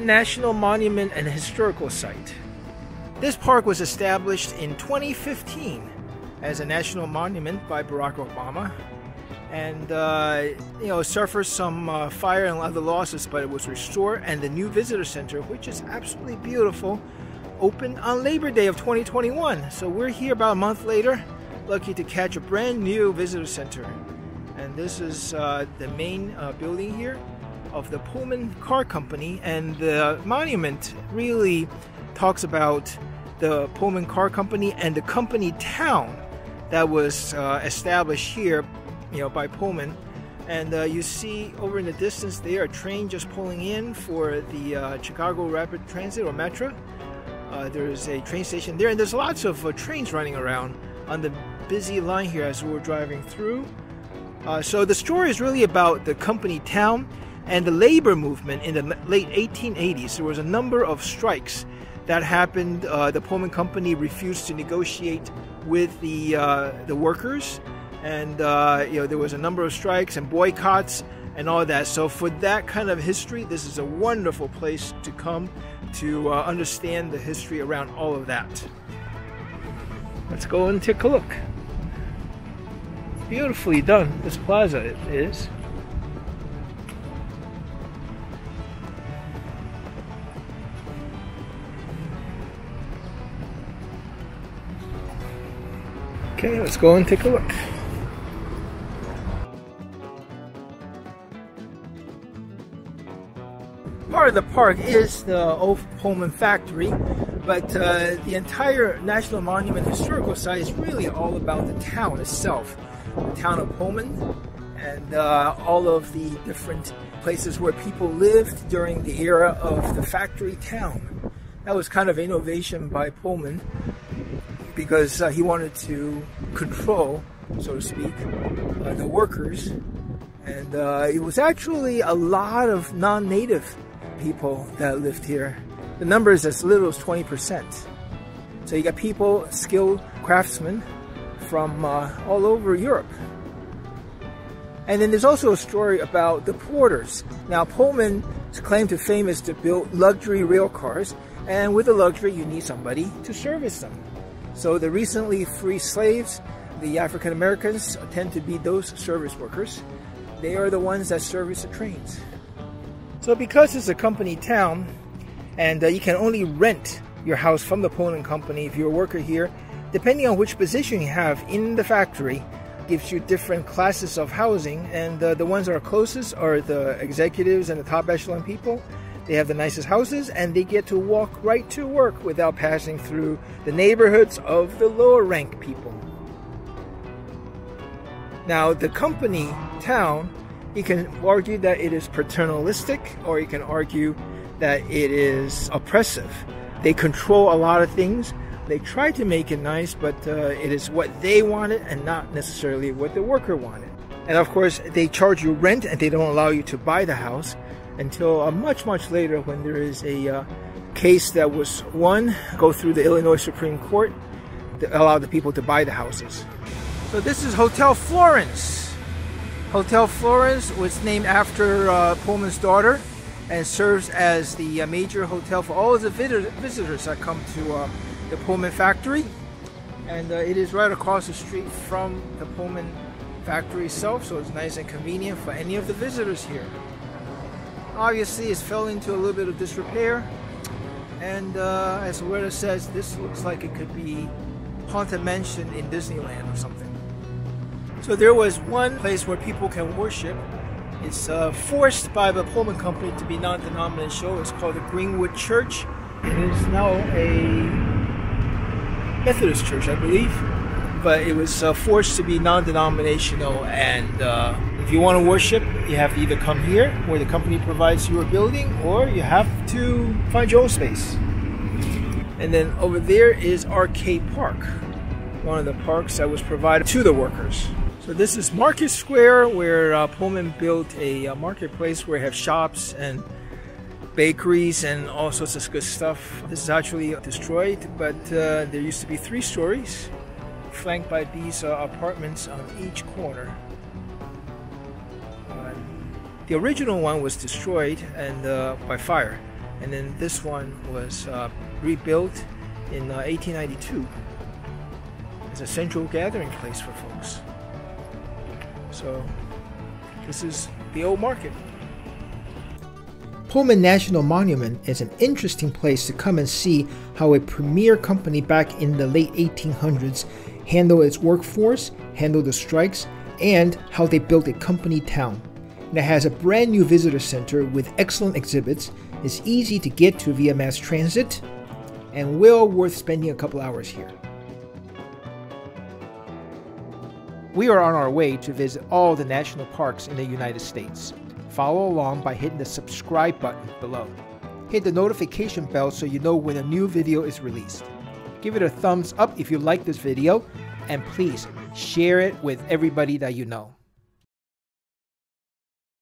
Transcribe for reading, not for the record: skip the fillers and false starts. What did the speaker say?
National Monument and Historical Site. This park was established in 2015 as a national monument by Barack Obama, and suffered some fire and other losses, but it was restored, and the new visitor center, which is absolutely beautiful, opened on Labor Day of 2021. So we're here about a month later, lucky to catch a brand new visitor center. And this is the main building here of the Pullman Car Company, and the monument really talks about the Pullman Car Company and the company town that was established here, by Pullman. And you see over in the distance there a train just pulling in for the Chicago Rapid Transit or Metro. There's a train station there, and there's lots of trains running around on the busy line here as we're driving through. So the story is really about the company town and the labor movement in the late 1880s. There was a number of strikes that happened. The Pullman Company refused to negotiate with the workers, and there was a number of strikes and boycotts and all that. So for that kind of history, this is a wonderful place to come to understand the history around all of that. Let's go and take a look. Beautifully done, this plaza it is. Okay, let's go and take a look. Part of the park is the old Pullman factory, but the entire National Monument Historical Site is really all about the town itself. The town of Pullman, and all of the different places where people lived during the era of the factory town. That was kind of innovation by Pullman, because he wanted to control, so to speak, the workers. And it was actually a lot of non-native people that lived here. The number is as little as 20%. So you got people, skilled craftsmen from all over Europe. And then there's also a story about the porters. Now, Pullman's claim to fame is to build luxury rail cars, and with the luxury you need somebody to service them. So the recently freed slaves, the African Americans, tend to be those service workers. They are the ones that service the trains. So because it's a company town, and you can only rent your house from the Pullman Company if you're a worker here, depending on which position you have in the factory, gives you different classes of housing, and the ones that are closest are the executives and the top echelon people. They have the nicest houses, and they get to walk right to work without passing through the neighborhoods of the lower rank people. Now, the company town, you can argue that it is paternalistic, or you can argue that it is oppressive. They control a lot of things. They try to make it nice, but it is what they wanted and not necessarily what the worker wanted. And of course, they charge you rent, and they don't allow you to buy the house until much later, when there is a case that was won, go through the Illinois Supreme Court to allow the people to buy the houses. So this is Hotel Florence. Hotel Florence was named after Pullman's daughter, and serves as the major hotel for all of the visitors that come to the Pullman factory. And it is right across the street from the Pullman factory itself, so it's nice and convenient for any of the visitors here. Obviously, it's fell into a little bit of disrepair, and as the weather says, this looks like it could be Haunted Mansion in Disneyland or something. So there was one place where people can worship. It's forced by the Pullman Company to be non-denominational. It's called the Greenwood Church. It is now a Methodist church, I believe, but it was forced to be non-denominational, and if you want to worship, you have to either come here, where the company provides you a building, or you have to find your own space. And then over there is Arcade Park, one of the parks that was provided to the workers. So this is Market Square, where Pullman built a marketplace where you have shops and bakeries and all sorts of good stuff. This is actually destroyed, but there used to be 3 stories, flanked by these apartments on each corner. The original one was destroyed and by fire, And then this one was rebuilt in 1892 as a central gathering place for folks. So this is the old market. Pullman National Monument is an interesting place to come and see how a premier company back in the late 1800s handled its workforce, handled the strikes, and how they built a company town. And it has a brand new visitor center with excellent exhibits. It's easy to get to via mass transit, and well worth spending a couple hours here. We are on our way to visit all the national parks in the United States. Follow along by hitting the subscribe button below. Hit the notification bell so you know when a new video is released. Give it a thumbs up if you like this video, and please share it with everybody that you know.